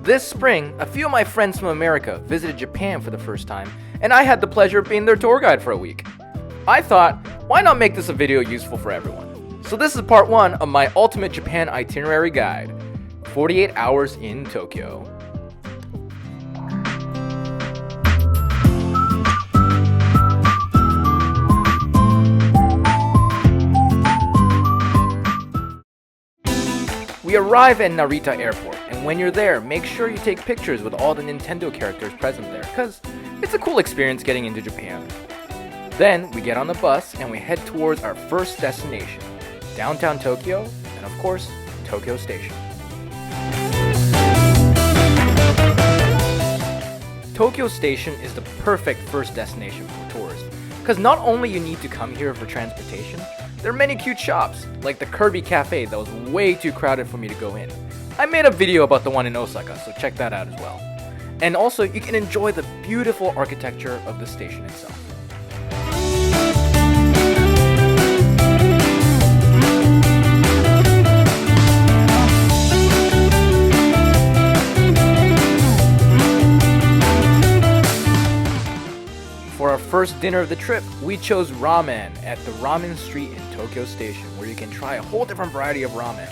This spring, a few of my friends from America visited Japan for the first time, and I had the pleasure of being their tour guide for a week. I thought, why not make this a video useful for everyone? So this is part 1 of my ultimate Japan itinerary guide, 48 hours in Tokyo. We arrive at Narita Airport, and when you're there, make sure you take pictures with all the Nintendo characters present there, cause it's a cool experience getting into Japan. Then, we get on the bus and we head towards our first destination, downtown Tokyo, and of course, Tokyo Station. Tokyo Station is the perfect first destination for tourists, cause not only you need to come here for transportation, there are many cute shops, like the Kirby Cafe that was way too crowded for me to go in. I made a video about the one in Osaka, so check that out as well. And also, you can enjoy the beautiful architecture of the station itself. For our first dinner of the trip, we chose ramen at the Ramen Street in Tokyo Station, where you can try a whole different variety of ramen.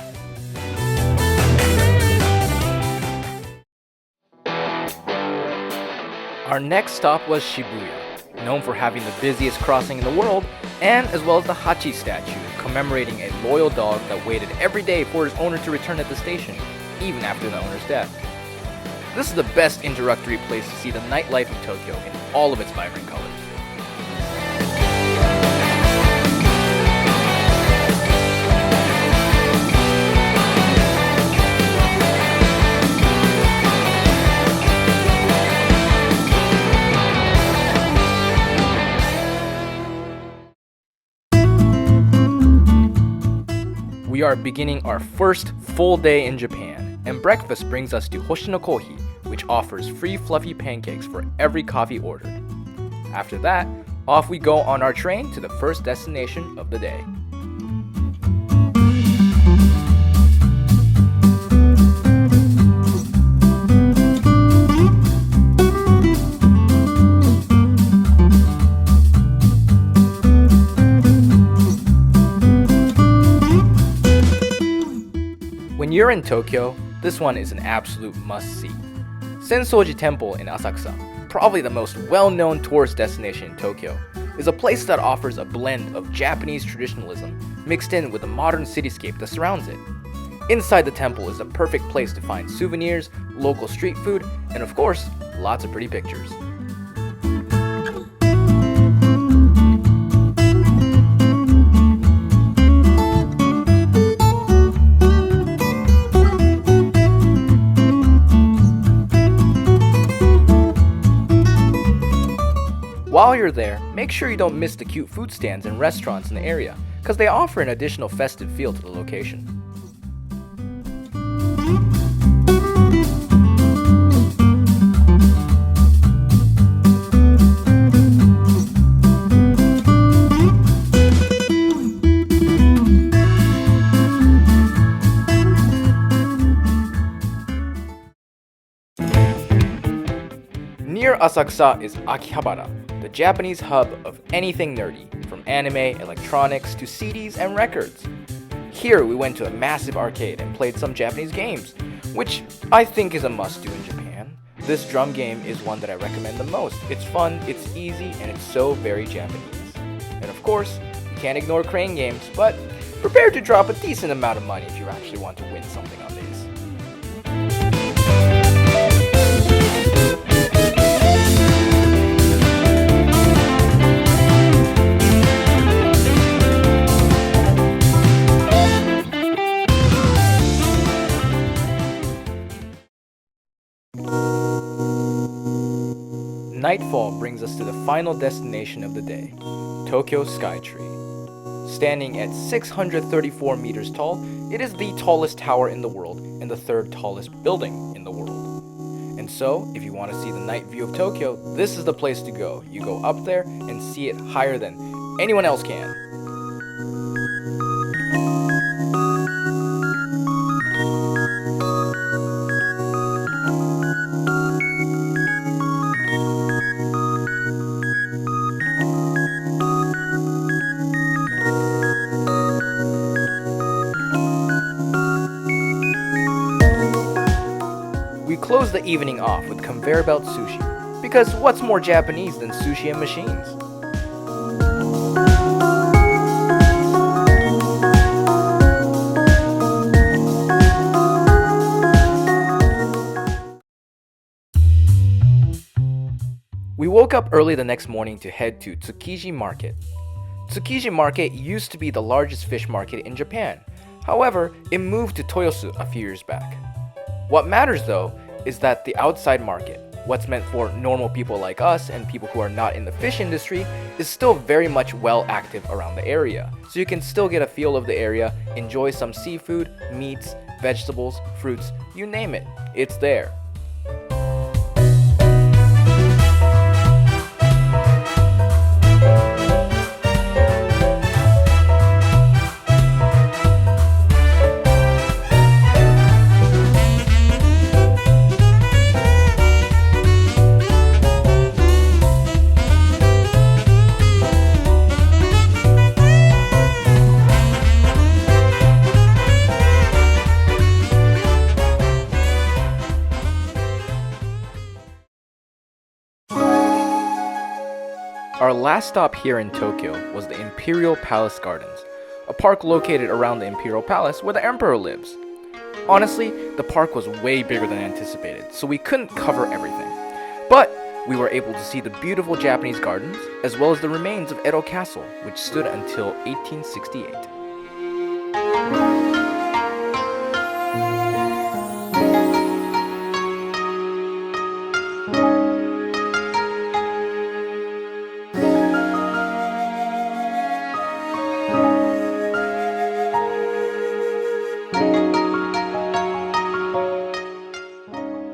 Our next stop was Shibuya, known for having the busiest crossing in the world, and as well as the Hachi statue, commemorating a loyal dog that waited every day for his owner to return at the station, even after the owner's death. This is the best introductory place to see the nightlife of Tokyo in all of its vibrant colors. We are beginning our first full day in Japan, and breakfast brings us to Hoshino Kohi, which offers free fluffy pancakes for every coffee ordered. After that, off we go on our train to the first destination of the day. When you're in Tokyo, this one is an absolute must-see. Senso-ji Temple in Osaka, probably the most well-known tourist destination in Tokyo, is a place that offers a blend of Japanese traditionalism mixed in with the modern cityscape that surrounds it. Inside the temple is the perfect place to find souvenirs, local street food, and of course, lots of pretty pictures. While you're there, make sure you don't miss the cute food stands and restaurants in the area, because they offer an additional festive feel to the location. Near Asakusa is Akihabara, the Japanese hub of anything nerdy, from anime, electronics, to CDs and records. Here we went to a massive arcade and played some Japanese games, which I think is a must-do in Japan. This drum game is one that I recommend the most. It's fun, it's easy, and it's so very Japanese. And of course, you can't ignore crane games, but prepare to drop a decent amount of money if you actually want to win something on these. Nightfall brings us to the final destination of the day, Tokyo Skytree. Standing at 634 meters tall, it is the tallest tower in the world and the third tallest building in the world. And so, if you want to see the night view of Tokyo, this is the place to go. You go up there and see it higher than anyone else can. close the evening off with conveyor belt sushi, because what's more Japanese than sushi and machines? We woke up early the next morning to head to Tsukiji Market. Tsukiji Market used to be the largest fish market in Japan. However, it moved to Toyosu a few years back. What matters though is that the outside market, what's meant for normal people like us and people who are not in the fish industry, is still very much well active around the area. So you can still get a feel of the area, enjoy some seafood, meats, vegetables, fruits, you name it, it's there. Our last stop here in Tokyo was the Imperial Palace Gardens, a park located around the Imperial Palace where the Emperor lives. Honestly, the park was way bigger than anticipated, so we couldn't cover everything. But we were able to see the beautiful Japanese gardens, as well as the remains of Edo Castle, which stood until 1868.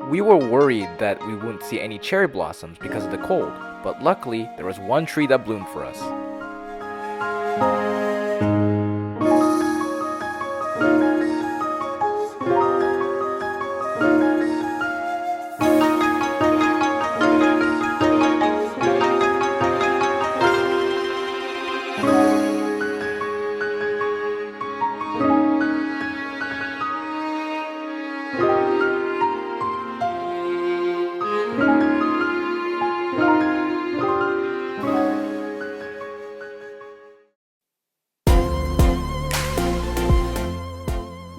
We were worried that we wouldn't see any cherry blossoms because of the cold, but luckily there was one tree that bloomed for us.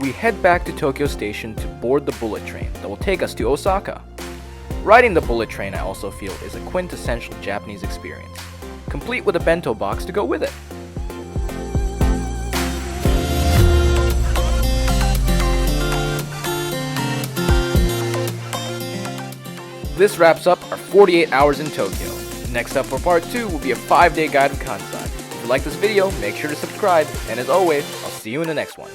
We head back to Tokyo Station to board the bullet train that will take us to Osaka. Riding the bullet train, I also feel, is a quintessential Japanese experience, complete with a bento box to go with it. This wraps up our 48 hours in Tokyo. Next up for part 2 will be a 5-day guide of Kansai. If you like this video, make sure to subscribe, and as always, I'll see you in the next one.